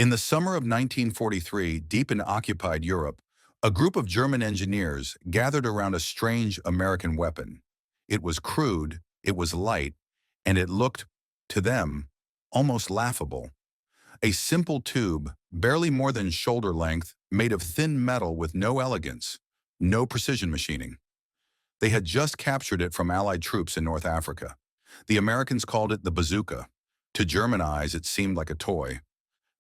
In the summer of 1943, deep in occupied Europe, a group of German engineers gathered around a strange American weapon. It was crude, it was light, and it looked, to them, almost laughable. A simple tube, barely more than shoulder length, made of thin metal with no elegance, no precision machining. They had just captured it from Allied troops in North Africa. The Americans called it the Bazooka. To German eyes, it seemed like a toy.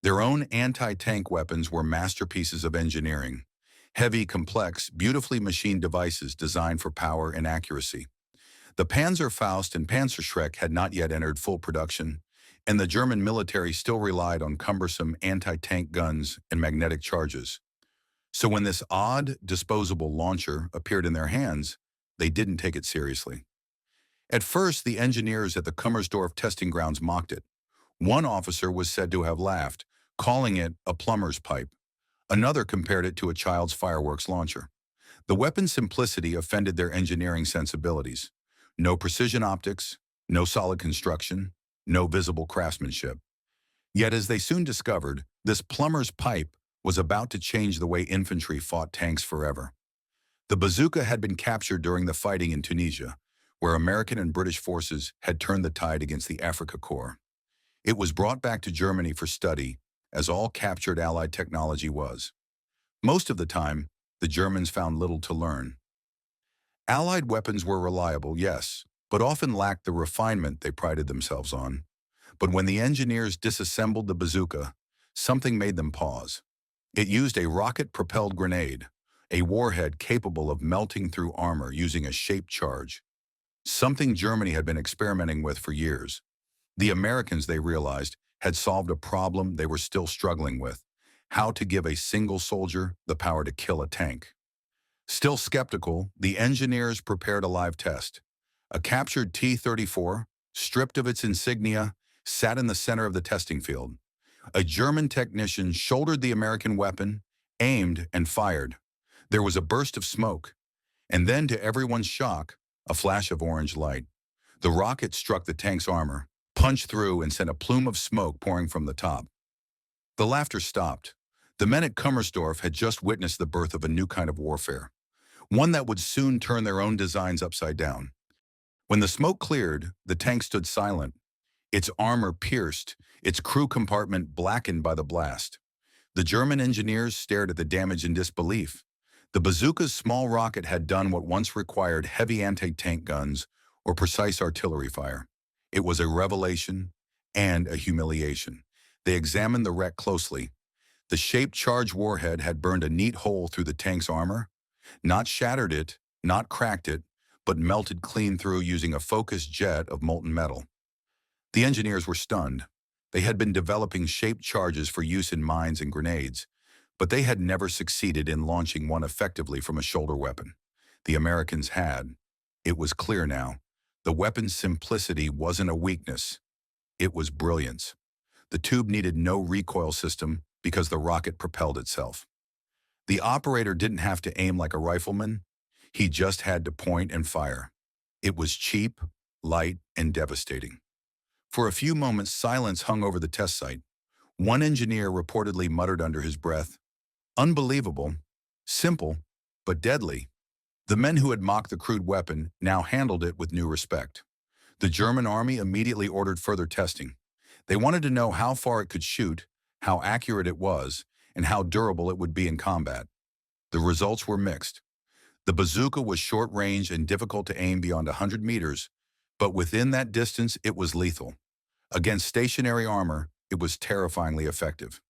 Their own anti-tank weapons were masterpieces of engineering. Heavy, complex, beautifully machined devices designed for power and accuracy. The Panzerfaust and Panzerschreck had not yet entered full production, and the German military still relied on cumbersome anti-tank guns and magnetic charges. So when this odd, disposable launcher appeared in their hands, they didn't take it seriously. At first, the engineers at the Kummersdorf testing grounds mocked it. One officer was said to have laughed, calling it a plumber's pipe. Another compared it to a child's fireworks launcher. The weapon's simplicity offended their engineering sensibilities. No precision optics, no solid construction, no visible craftsmanship. Yet as they soon discovered, this plumber's pipe was about to change the way infantry fought tanks forever. The bazooka had been captured during the fighting in Tunisia, where American and British forces had turned the tide against the Afrika Korps. It was brought back to Germany for study, as all captured Allied technology was. Most of the time, the Germans found little to learn. Allied weapons were reliable, yes, but often lacked the refinement they prided themselves on. But when the engineers disassembled the bazooka, something made them pause. It used a rocket-propelled grenade, a warhead capable of melting through armor using a shaped charge. Something Germany had been experimenting with for years. The Americans, they realized, had solved a problem they were still struggling with: how to give a single soldier the power to kill a tank. Still skeptical, the engineers prepared a live test. A captured T-34, stripped of its insignia, sat in the center of the testing field. A German technician shouldered the American weapon, aimed, and fired. There was a burst of smoke, and then, to everyone's shock, a flash of orange light. The rocket struck the tank's armor, punched through, and sent a plume of smoke pouring from the top. The laughter stopped. The men at Kummersdorf had just witnessed the birth of a new kind of warfare, one that would soon turn their own designs upside down. When the smoke cleared, the tank stood silent, its armor pierced, its crew compartment blackened by the blast. The German engineers stared at the damage in disbelief. The bazooka's small rocket had done what once required heavy anti-tank guns or precise artillery fire. It was a revelation and a humiliation. They examined the wreck closely. The shaped charge warhead had burned a neat hole through the tank's armor, not shattered it, not cracked it, but melted clean through using a focused jet of molten metal. The engineers were stunned. They had been developing shaped charges for use in mines and grenades, but they had never succeeded in launching one effectively from a shoulder weapon. The Americans had. It was clear now. The weapon's simplicity wasn't a weakness. It was brilliance. The tube needed no recoil system because the rocket propelled itself. The operator didn't have to aim like a rifleman. He just had to point and fire. It was cheap, light, and devastating. For a few moments, silence hung over the test site. One engineer reportedly muttered under his breath, "Unbelievable, simple, but deadly." The men who had mocked the crude weapon now handled it with new respect. The German army immediately ordered further testing. They wanted to know how far it could shoot, how accurate it was, and how durable it would be in combat. The results were mixed. The bazooka was short-range and difficult to aim beyond 100 meters, but within that distance it was lethal. Against stationary armor, it was terrifyingly effective.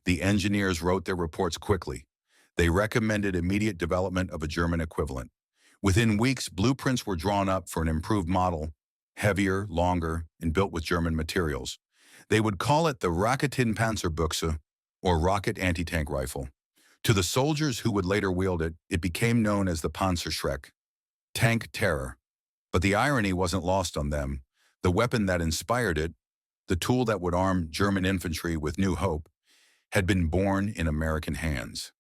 The engineers wrote their reports quickly. They recommended immediate development of a German equivalent. Within weeks, blueprints were drawn up for an improved model, heavier, longer, and built with German materials. They would call it the Raketenpanzerbüchse, or rocket anti-tank rifle. To the soldiers who would later wield it, it became known as the Panzerschreck, tank terror. But the irony wasn't lost on them. The weapon that inspired it, the tool that would arm German infantry with new hope, had been born in American hands.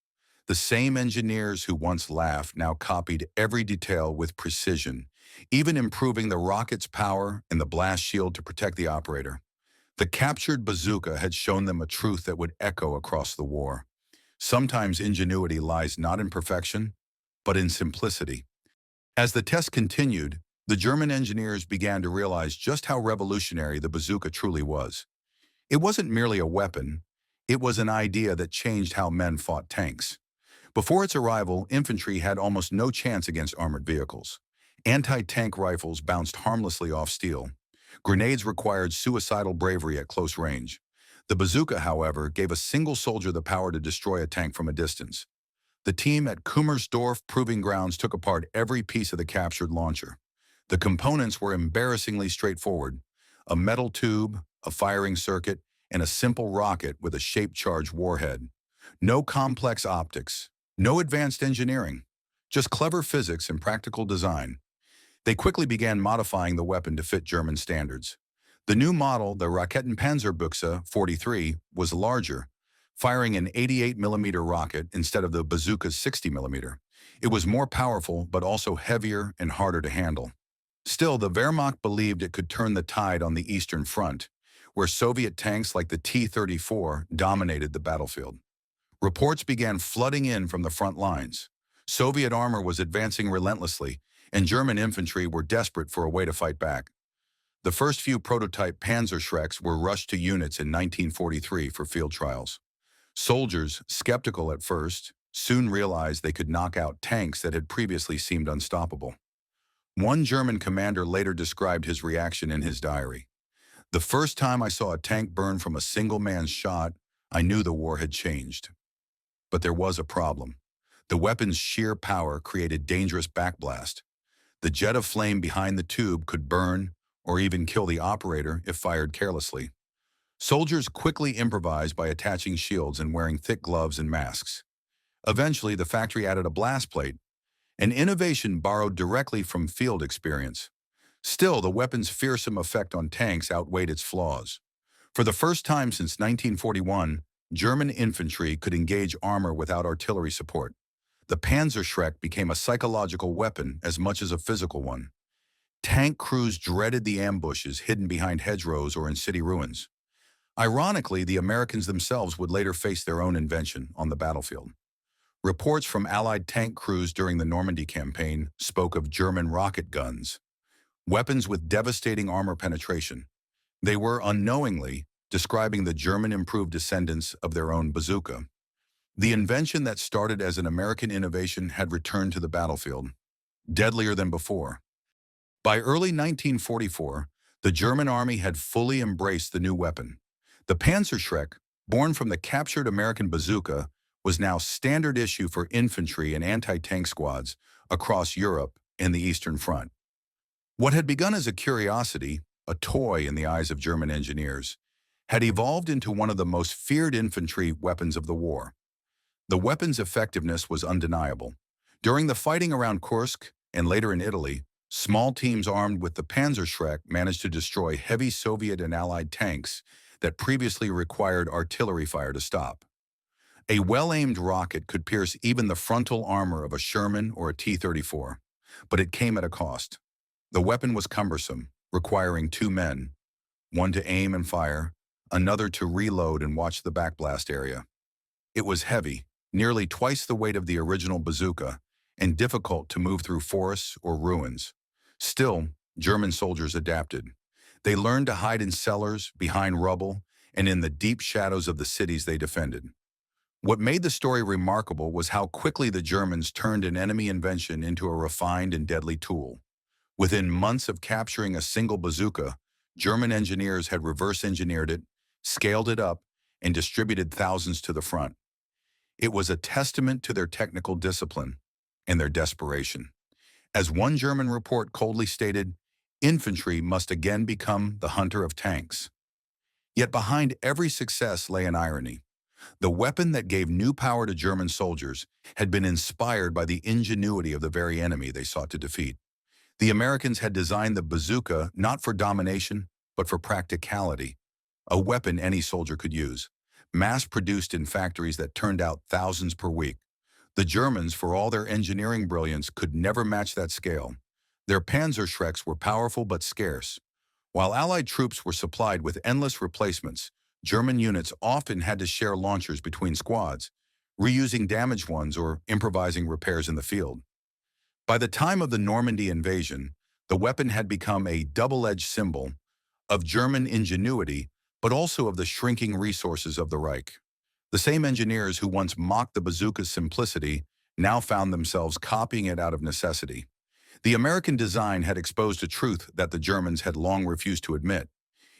The same engineers who once laughed now copied every detail with precision, even improving the rocket's power and the blast shield to protect the operator. The captured bazooka had shown them a truth that would echo across the war. Sometimes ingenuity lies not in perfection, but in simplicity. As the test continued, the German engineers began to realize just how revolutionary the bazooka truly was. It wasn't merely a weapon, it was an idea that changed how men fought tanks. Before its arrival, infantry had almost no chance against armored vehicles. Anti-tank rifles bounced harmlessly off steel. Grenades required suicidal bravery at close range. The bazooka, however, gave a single soldier the power to destroy a tank from a distance. The team at Kummersdorf Proving Grounds took apart every piece of the captured launcher. The components were embarrassingly straightforward: a metal tube, a firing circuit, and a simple rocket with a shape-charged warhead. No complex optics, no advanced engineering, just clever physics and practical design. They quickly began modifying the weapon to fit German standards. The new model, the Raketenpanzerbüchse 43, was larger, firing an 88mm rocket instead of the bazooka's 60mm. It was more powerful, but also heavier and harder to handle. Still, the Wehrmacht believed it could turn the tide on the Eastern Front, where Soviet tanks like the T-34 dominated the battlefield. Reports began flooding in from the front lines. Soviet armor was advancing relentlessly, and German infantry were desperate for a way to fight back. The first few prototype Panzerschrecks were rushed to units in 1943 for field trials. Soldiers, skeptical at first, soon realized they could knock out tanks that had previously seemed unstoppable. One German commander later described his reaction in his diary. "The first time I saw a tank burn from a single man's shot, I knew the war had changed." But there was a problem. The weapon's sheer power created dangerous backblast. The jet of flame behind the tube could burn or even kill the operator if fired carelessly. Soldiers quickly improvised by attaching shields and wearing thick gloves and masks. Eventually, the factory added a blast plate, an innovation borrowed directly from field experience. Still, the weapon's fearsome effect on tanks outweighed its flaws. For the first time since 1941, German infantry could engage armor without artillery support. The Panzerschreck became a psychological weapon as much as a physical one. Tank crews dreaded the ambushes hidden behind hedgerows or in city ruins. Ironically, the Americans themselves would later face their own invention on the battlefield. Reports from Allied tank crews during the Normandy campaign spoke of German rocket guns, weapons with devastating armor penetration. They were unknowingly describing the German improved descendants of their own bazooka. The invention that started as an American innovation had returned to the battlefield, deadlier than before. By early 1944, the German army had fully embraced the new weapon. The Panzerschreck, born from the captured American bazooka, was now standard issue for infantry and anti-tank squads across Europe and the Eastern Front. What had begun as a curiosity, a toy in the eyes of German engineers, had evolved into one of the most feared infantry weapons of the war. The weapon's effectiveness was undeniable. During the fighting around Kursk and later in Italy, small teams armed with the Panzerschreck managed to destroy heavy Soviet and Allied tanks that previously required artillery fire to stop. A well-aimed rocket could pierce even the frontal armor of a Sherman or a T-34, but it came at a cost. The weapon was cumbersome, requiring two men, one to aim and fire, another to reload and watch the backblast area. It was heavy, nearly twice the weight of the original bazooka, and difficult to move through forests or ruins. Still, German soldiers adapted. They learned to hide in cellars, behind rubble, and in the deep shadows of the cities they defended. What made the story remarkable was how quickly the Germans turned an enemy invention into a refined and deadly tool. Within months of capturing a single bazooka, German engineers had reverse-engineered it, scaled it up, and distributed thousands to the front. It was a testament to their technical discipline and their desperation. As one German report coldly stated, infantry must again become the hunter of tanks. Yet behind every success lay an irony. The weapon that gave new power to German soldiers had been inspired by the ingenuity of the very enemy they sought to defeat. The Americans had designed the bazooka not for domination, but for practicality, a weapon any soldier could use, mass-produced in factories that turned out thousands per week. The Germans, for all their engineering brilliance, could never match that scale. Their Panzerschrecks were powerful but scarce. While Allied troops were supplied with endless replacements, German units often had to share launchers between squads, reusing damaged ones or improvising repairs in the field. By the time of the Normandy invasion, the weapon had become a double-edged symbol of German ingenuity, but also of the shrinking resources of the Reich. The same engineers who once mocked the bazooka's simplicity now found themselves copying it out of necessity. The American design had exposed a truth that the Germans had long refused to admit.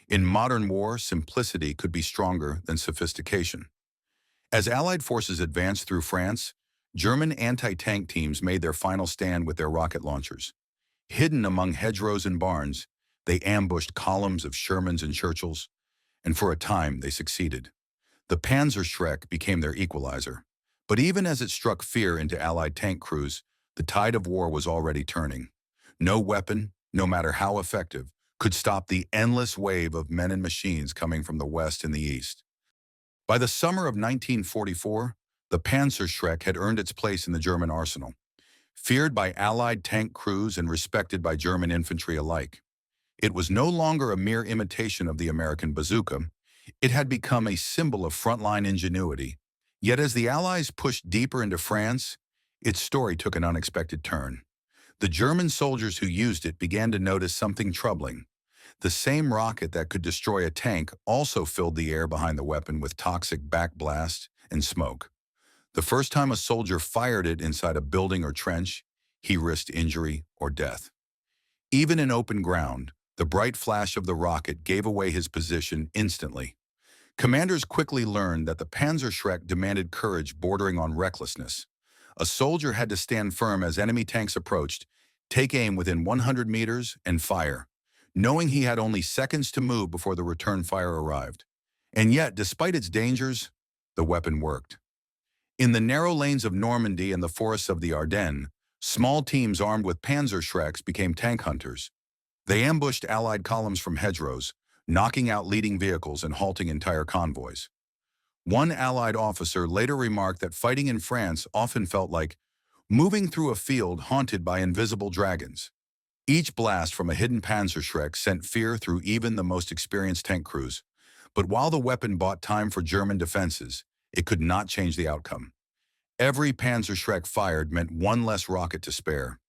In modern war, simplicity could be stronger than sophistication. As Allied forces advanced through France, German anti-tank teams made their final stand with their rocket launchers. Hidden among hedgerows and barns, they ambushed columns of Shermans and Churchills, and for a time they succeeded. The Panzerschreck became their equalizer. But even as it struck fear into Allied tank crews, the tide of war was already turning. No weapon, no matter how effective, could stop the endless wave of men and machines coming from the west and the east. By the summer of 1944, the Panzerschreck had earned its place in the German arsenal, feared by Allied tank crews and respected by German infantry alike. It was no longer a mere imitation of the American bazooka. It had become a symbol of frontline ingenuity. Yet as the Allies pushed deeper into France, its story took an unexpected turn. The German soldiers who used it began to notice something troubling. The same rocket that could destroy a tank also filled the air behind the weapon with toxic backblast and smoke. The first time a soldier fired it inside a building or trench, he risked injury or death. Even in open ground, the bright flash of the rocket gave away his position instantly. Commanders quickly learned that the Panzerschreck demanded courage bordering on recklessness. A soldier had to stand firm as enemy tanks approached, take aim within 100 meters, and fire, knowing he had only seconds to move before the return fire arrived. And yet, despite its dangers, the weapon worked. In the narrow lanes of Normandy and the forests of the Ardennes, small teams armed with Panzerschrecks became tank hunters. They ambushed Allied columns from hedgerows, knocking out leading vehicles and halting entire convoys. One Allied officer later remarked that fighting in France often felt like moving through a field haunted by invisible dragons. Each blast from a hidden Panzerschreck sent fear through even the most experienced tank crews. But while the weapon bought time for German defenses, it could not change the outcome. Every Panzerschreck fired meant one less rocket to spare.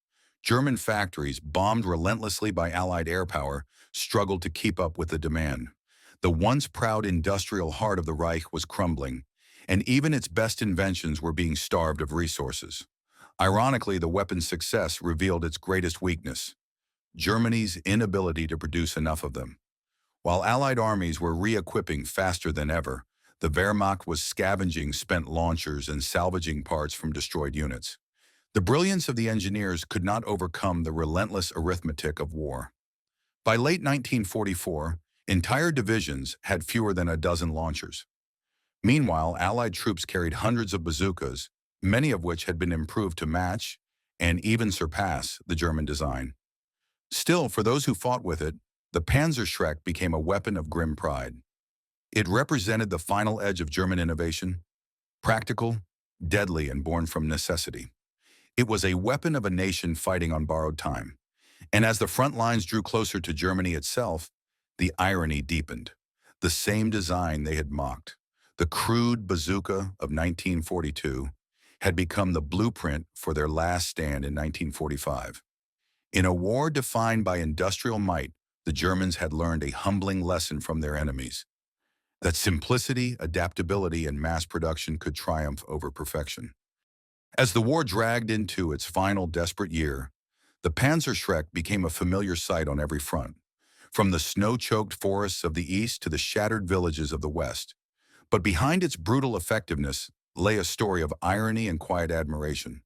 German factories, bombed relentlessly by Allied air power, struggled to keep up with the demand. The once proud industrial heart of the Reich was crumbling, and even its best inventions were being starved of resources. Ironically, the weapon's success revealed its greatest weakness: Germany's inability to produce enough of them. While Allied armies were re-equipping faster than ever, the Wehrmacht was scavenging spent launchers and salvaging parts from destroyed units. The brilliance of the engineers could not overcome the relentless arithmetic of war. By late 1944, entire divisions had fewer than a dozen launchers. Meanwhile, Allied troops carried hundreds of bazookas, many of which had been improved to match and even surpass the German design. Still, for those who fought with it, the Panzerschreck became a weapon of grim pride. It represented the final edge of German innovation, practical, deadly, and born from necessity. It was a weapon of a nation fighting on borrowed time. And as the front lines drew closer to Germany itself, the irony deepened. The same design they had mocked, the crude bazooka of 1942, had become the blueprint for their last stand in 1945. In a war defined by industrial might, the Germans had learned a humbling lesson from their enemies: that simplicity, adaptability, and mass production could triumph over perfection. As the war dragged into its final desperate year, the Panzerschreck became a familiar sight on every front, from the snow-choked forests of the east to the shattered villages of the west. But behind its brutal effectiveness lay a story of irony and quiet admiration.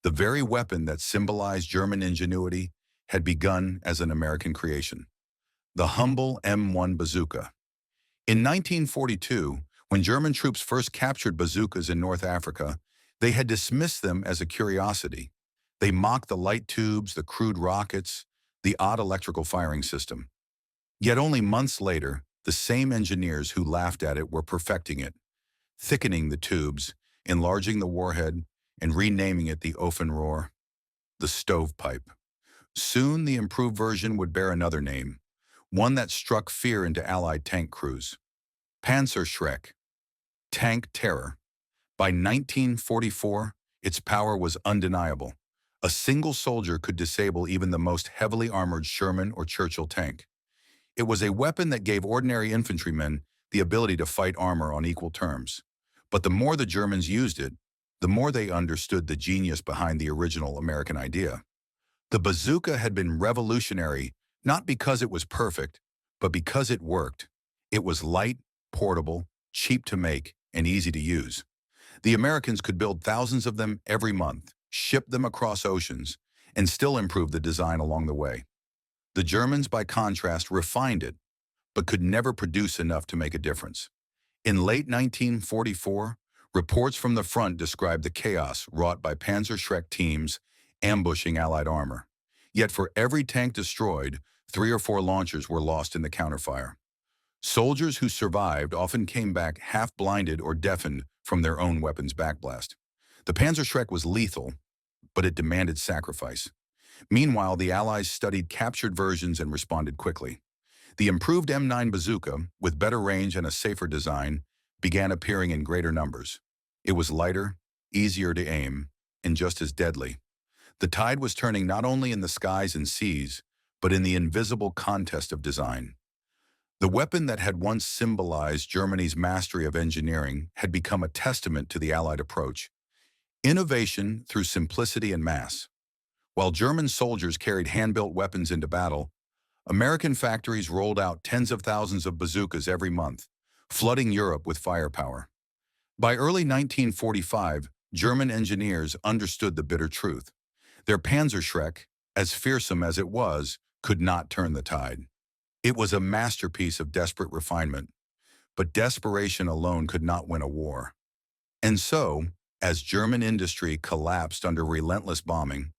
The very weapon that symbolized German ingenuity had begun as an American creation: the humble M1 bazooka. In 1942, when German troops first captured bazookas in North Africa, they had dismissed them as a curiosity. They mocked the light tubes, the crude rockets, the odd electrical firing system. Yet only months later, the same engineers who laughed at it were perfecting it, thickening the tubes, enlarging the warhead, and renaming it the Ofenrohr, the stovepipe. Soon the improved version would bear another name, one that struck fear into Allied tank crews. Panzerschreck, tank terror. By 1944, its power was undeniable. A single soldier could disable even the most heavily armored Sherman or Churchill tank. It was a weapon that gave ordinary infantrymen the ability to fight armor on equal terms. But the more the Germans used it, the more they understood the genius behind the original American idea. The bazooka had been revolutionary not because it was perfect, but because it worked. It was light, portable, cheap to make, and easy to use. The Americans could build thousands of them every month, ship them across oceans, and still improve the design along the way. The Germans, by contrast, refined it, but could never produce enough to make a difference. In late 1944, reports from the front described the chaos wrought by Panzerschreck teams ambushing Allied armor. Yet for every tank destroyed, 3 or 4 launchers were lost in the counterfire. Soldiers who survived often came back half-blinded or deafened from their own weapon's backblast. The Panzerschreck was lethal, but it demanded sacrifice. Meanwhile, the Allies studied captured versions and responded quickly. The improved M9 bazooka, with better range and a safer design, began appearing in greater numbers. It was lighter, easier to aim, and just as deadly. The tide was turning not only in the skies and seas, but in the invisible contest of design. The weapon that had once symbolized Germany's mastery of engineering had become a testament to the Allied approach. Innovation through simplicity and mass. While German soldiers carried hand-built weapons into battle, American factories rolled out tens of thousands of bazookas every month, flooding Europe with firepower. By early 1945, German engineers understood the bitter truth. Their Panzerschreck, as fearsome as it was, could not turn the tide. It was a masterpiece of desperate refinement, but desperation alone could not win a war. And so, as German industry collapsed under relentless bombing,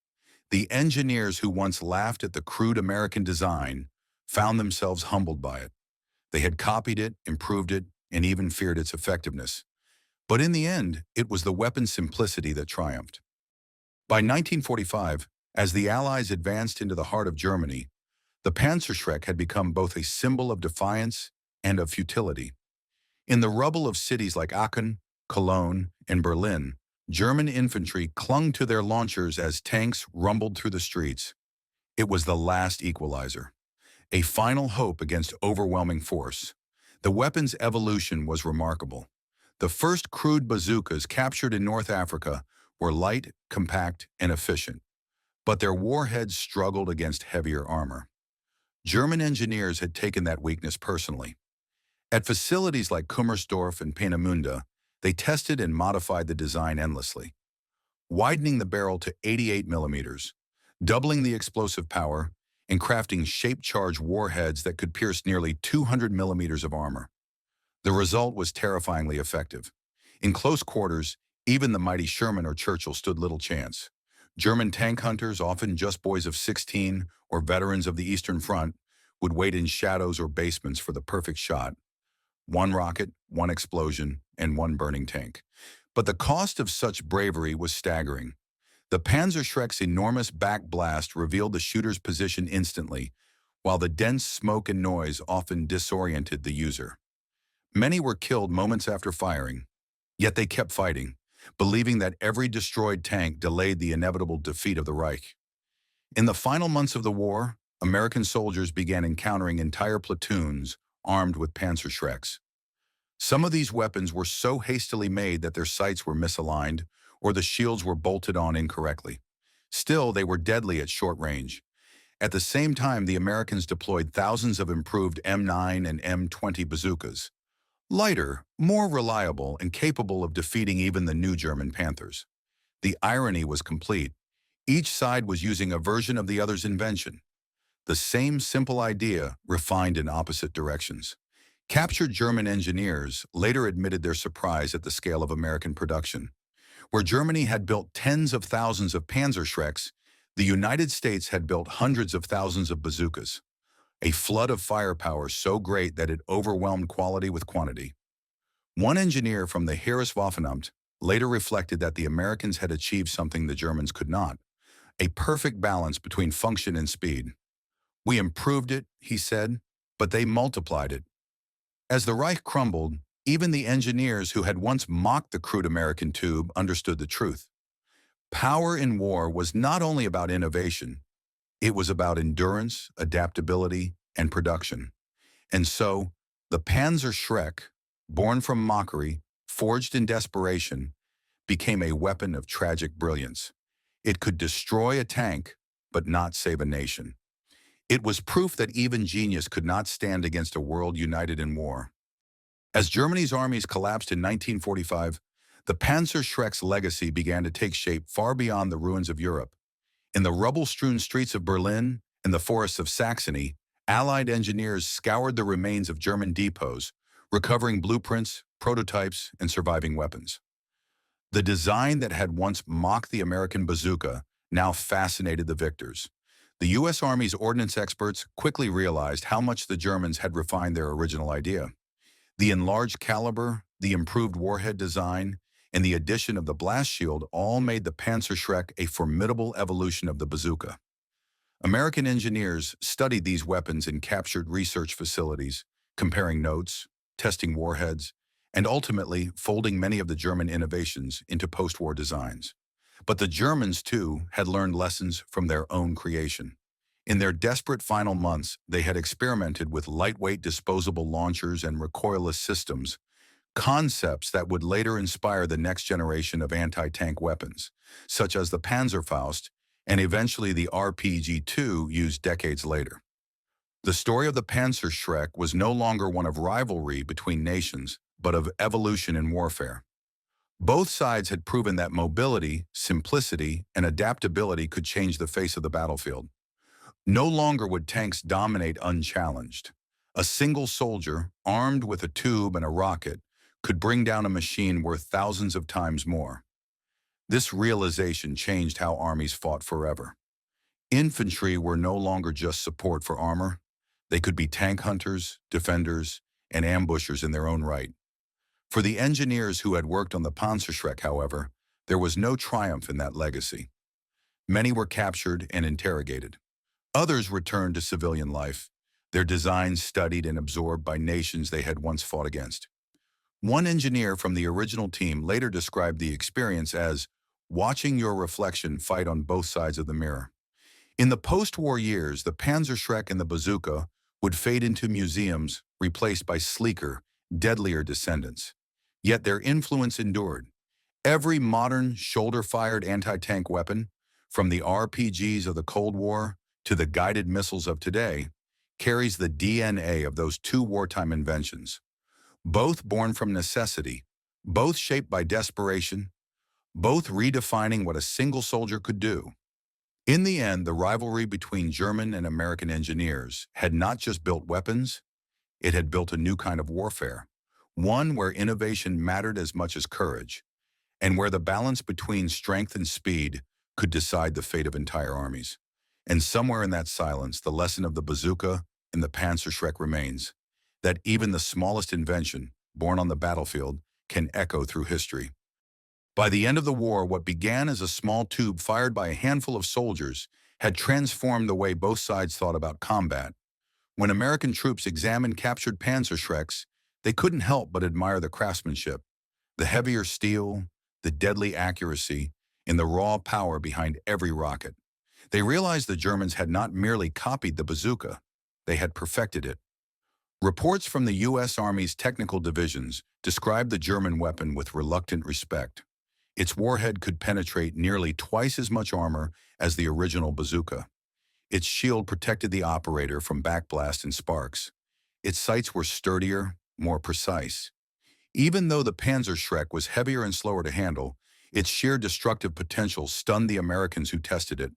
the engineers who once laughed at the crude American design found themselves humbled by it. They had copied it, improved it, and even feared its effectiveness. But in the end, it was the weapon's simplicity that triumphed. By 1945, as the Allies advanced into the heart of Germany, the Panzerschreck had become both a symbol of defiance and of futility. In the rubble of cities like Aachen, Cologne, and Berlin, German infantry clung to their launchers as tanks rumbled through the streets. It was the last equalizer, a final hope against overwhelming force. The weapon's evolution was remarkable. The first crude bazookas captured in North Africa were light, compact, and efficient, but their warheads struggled against heavier armor. German engineers had taken that weakness personally. At facilities like Kummersdorf and Peenemünde, they tested and modified the design endlessly, widening the barrel to 88 millimeters, doubling the explosive power, and crafting shape-charged warheads that could pierce nearly 200 millimeters of armor. The result was terrifyingly effective. In close quarters, even the mighty Sherman or Churchill stood little chance. German tank hunters, often just boys of 16 or veterans of the Eastern Front, would wait in shadows or basements for the perfect shot. One rocket, one explosion, and one burning tank. But the cost of such bravery was staggering. The Panzerschreck's enormous back blast revealed the shooter's position instantly, while the dense smoke and noise often disoriented the user. Many were killed moments after firing, yet they kept fighting, believing that every destroyed tank delayed the inevitable defeat of the Reich. In the final months of the war, American soldiers began encountering entire platoons armed with Panzerschrecks. Some of these weapons were so hastily made that their sights were misaligned or the shields were bolted on incorrectly. Still, they were deadly at short range. At the same time, the Americans deployed thousands of improved M9 and M20 bazookas, lighter, more reliable, and capable of defeating even the new German Panthers. The irony was complete. Each side was using a version of the other's invention. The same simple idea, refined in opposite directions. Captured German engineers later admitted their surprise at the scale of American production. Where Germany had built tens of thousands of Panzerschrecks, the United States had built hundreds of thousands of bazookas. A flood of firepower so great that it overwhelmed quality with quantity. One engineer from the Heereswaffenamt later reflected that the Americans had achieved something the Germans could not, a perfect balance between function and speed. "We improved it," he said, but they multiplied it. As the Reich crumbled, even the engineers who had once mocked the crude American tube understood the truth. Power in war was not only about innovation, it was about endurance, adaptability, and production. And so, the Panzer Schreck, born from mockery, forged in desperation, became a weapon of tragic brilliance. It could destroy a tank, but not save a nation. It was proof that even genius could not stand against a world united in war. As Germany's armies collapsed in 1945, the Panzer Schreck's legacy began to take shape far beyond the ruins of Europe. In the rubble-strewn streets of Berlin and the forests of Saxony, Allied engineers scoured the remains of German depots, recovering blueprints, prototypes, and surviving weapons. The design that had once mocked the American bazooka now fascinated the victors. The U.S. Army's ordnance experts quickly realized how much the Germans had refined their original idea. The enlarged caliber, the improved warhead design, and the addition of the blast shield all made the Panzerschreck a formidable evolution of the bazooka. American engineers studied these weapons in captured research facilities, comparing notes, testing warheads, and ultimately folding many of the German innovations into post-war designs. But the Germans, too, had learned lessons from their own creation. In their desperate final months, they had experimented with lightweight disposable launchers and recoilless systems, concepts that would later inspire the next generation of anti-tank weapons, such as the Panzerfaust and eventually the RPG-2 used decades later. The story of the Panzerschreck was no longer one of rivalry between nations, but of evolution in warfare. Both sides had proven that mobility, simplicity, and adaptability could change the face of the battlefield. No longer would tanks dominate unchallenged. A single soldier, armed with a tube and a rocket, could bring down a machine worth thousands of times more. This realization changed how armies fought forever. Infantry were no longer just support for armor. They could be tank hunters, defenders, and ambushers in their own right. For the engineers who had worked on the Panzerschreck, however, there was no triumph in that legacy. Many were captured and interrogated. Others returned to civilian life, their designs studied and absorbed by nations they had once fought against. One engineer from the original team later described the experience as watching your reflection fight on both sides of the mirror. In the post-war years, the Panzerschreck and the bazooka would fade into museums, replaced by sleeker, deadlier descendants. Yet their influence endured. Every modern shoulder-fired anti-tank weapon, from the RPGs of the Cold War to the guided missiles of today, carries the DNA of those two wartime inventions. Both born from necessity, both shaped by desperation, both redefining what a single soldier could do. In the end, the rivalry between German and American engineers had not just built weapons, it had built a new kind of warfare, one where innovation mattered as much as courage, and where the balance between strength and speed could decide the fate of entire armies. And somewhere in that silence, the lesson of the bazooka and the Panzerschreck remains, that even the smallest invention, born on the battlefield, can echo through history. By the end of the war, what began as a small tube fired by a handful of soldiers had transformed the way both sides thought about combat. When American troops examined captured Panzerschrecks, they couldn't help but admire the craftsmanship, the heavier steel, the deadly accuracy, and the raw power behind every rocket. They realized the Germans had not merely copied the bazooka, they had perfected it. Reports from the U.S. Army's technical divisions described the German weapon with reluctant respect. Its warhead could penetrate nearly twice as much armor as the original bazooka. Its shield protected the operator from backblast and sparks. Its sights were sturdier, more precise. Even though the Panzerschreck was heavier and slower to handle, its sheer destructive potential stunned the Americans who tested it.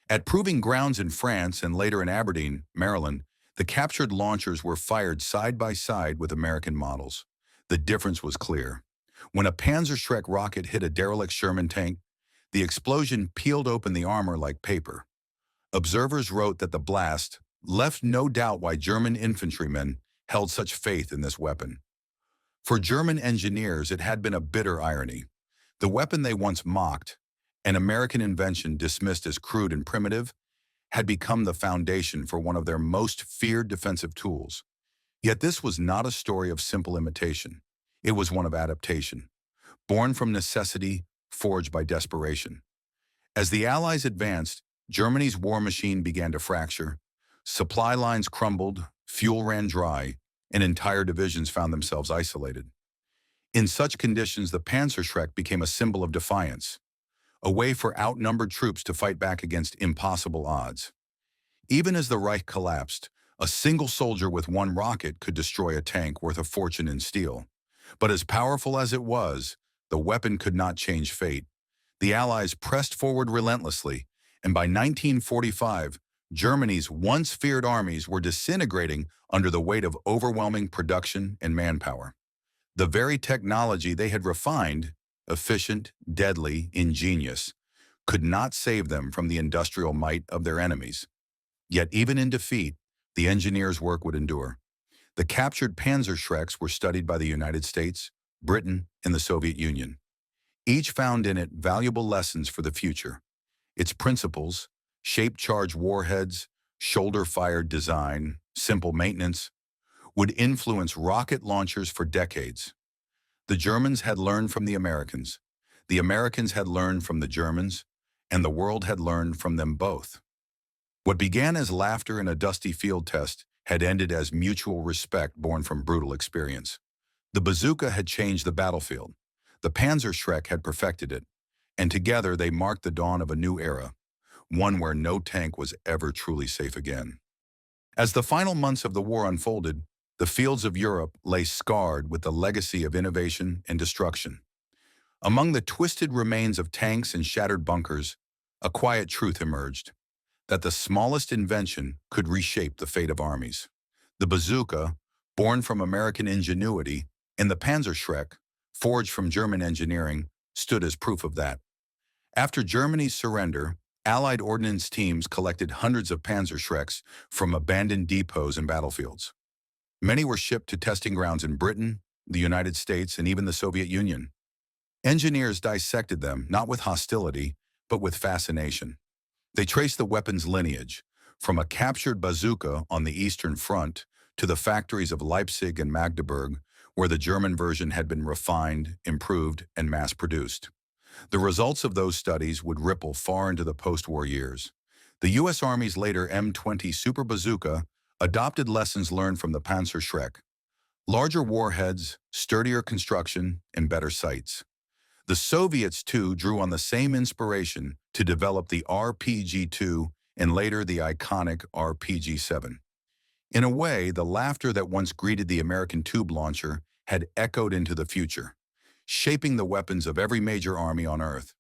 At proving grounds in France and later in Aberdeen, Maryland, the captured launchers were fired side by side with American models. The difference was clear. When a Panzerschreck rocket hit a derelict Sherman tank, the explosion peeled open the armor like paper. Observers wrote that the blast left no doubt why German infantrymen held such faith in this weapon. For German engineers, it had been a bitter irony. The weapon they once mocked, an American invention dismissed as crude and primitive, had become the foundation for one of their most feared defensive tools. Yet this was not a story of simple imitation. It was one of adaptation, born from necessity, forged by desperation. As the Allies advanced, Germany's war machine began to fracture. Supply lines crumbled, fuel ran dry, and entire divisions found themselves isolated. In such conditions, the Panzerschreck became a symbol of defiance, a way for outnumbered troops to fight back against impossible odds. Even as the Reich collapsed, a single soldier with one rocket could destroy a tank worth a fortune in steel. But as powerful as it was, the weapon could not change fate. The Allies pressed forward relentlessly, and by 1945, Germany's once feared armies were disintegrating under the weight of overwhelming production and manpower. The very technology they had refined, efficient, deadly, ingenious, could not save them from the industrial might of their enemies. Yet even in defeat, the engineers' work would endure. The captured Panzerschrecks were studied by the United States, Britain, and the Soviet Union. Each found in it valuable lessons for the future. Its principles, shape-charged warheads, shoulder-fired design, simple maintenance, would influence rocket launchers for decades. The Germans had learned from the Americans had learned from the Germans, and the world had learned from them both. What began as laughter in a dusty field test had ended as mutual respect born from brutal experience. The bazooka had changed the battlefield. The Panzerschreck had perfected it, and together they marked the dawn of a new era, one where no tank was ever truly safe again. As the final months of the war unfolded, the fields of Europe lay scarred with the legacy of innovation and destruction. Among the twisted remains of tanks and shattered bunkers, a quiet truth emerged, that the smallest invention could reshape the fate of armies. The bazooka, born from American ingenuity, and the Panzerschreck, forged from German engineering, stood as proof of that. After Germany's surrender, Allied ordnance teams collected hundreds of Panzerschrecks from abandoned depots and battlefields. Many were shipped to testing grounds in Britain, the United States, and even the Soviet Union. Engineers dissected them, not with hostility, but with fascination. They traced the weapon's lineage, from a captured bazooka on the Eastern Front to the factories of Leipzig and Magdeburg, where the German version had been refined, improved, and mass-produced. The results of those studies would ripple far into the post-war years. The U.S. Army's later M20 Super Bazooka adopted lessons learned from the Panzerschreck: larger warheads, sturdier construction, and better sights. The Soviets, too, drew on the same inspiration to develop the RPG-2 and later the iconic RPG-7. In a way, the laughter that once greeted the American tube launcher had echoed into the future, shaping the weapons of every major army on Earth.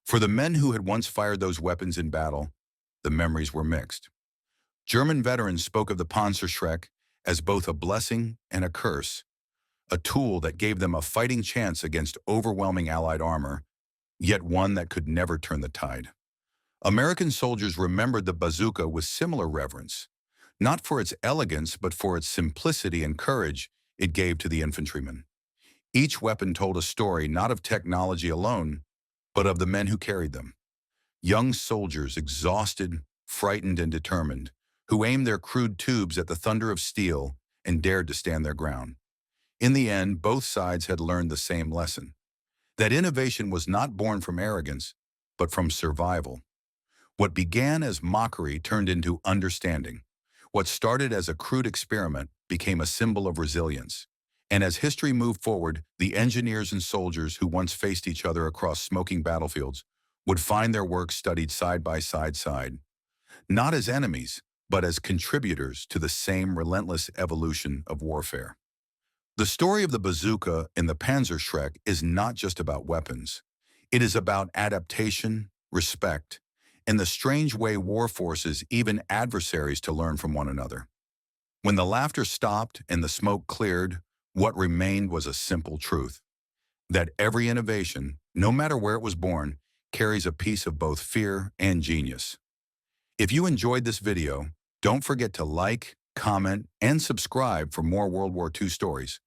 For the men who had once fired those weapons in battle, the memories were mixed. German veterans spoke of the Panzerschreck as both a blessing and a curse, a tool that gave them a fighting chance against overwhelming Allied armor, yet one that could never turn the tide. American soldiers remembered the bazooka with similar reverence, not for its elegance but for its simplicity and courage it gave to the infantrymen. Each weapon told a story not of technology alone, but of the men who carried them. Young soldiers, exhausted, frightened, and determined, who aimed their crude tubes at the thunder of steel and dared to stand their ground. In the end, both sides had learned the same lesson: that innovation was not born from arrogance, but from survival. What began as mockery turned into understanding. What started as a crude experiment became a symbol of resilience. And as history moved forward, the engineers and soldiers who once faced each other across smoking battlefields would find their work studied side by side, not as enemies, but as contributors to the same relentless evolution of warfare. The story of the bazooka and the Panzerschreck is not just about weapons. It is about adaptation, respect, and the strange way war forces even adversaries to learn from one another. When the laughter stopped and the smoke cleared, what remained was a simple truth: that every innovation, no matter where it was born, carries a piece of both fear and genius. If you enjoyed this video, don't forget to like, comment, and subscribe for more World War II stories.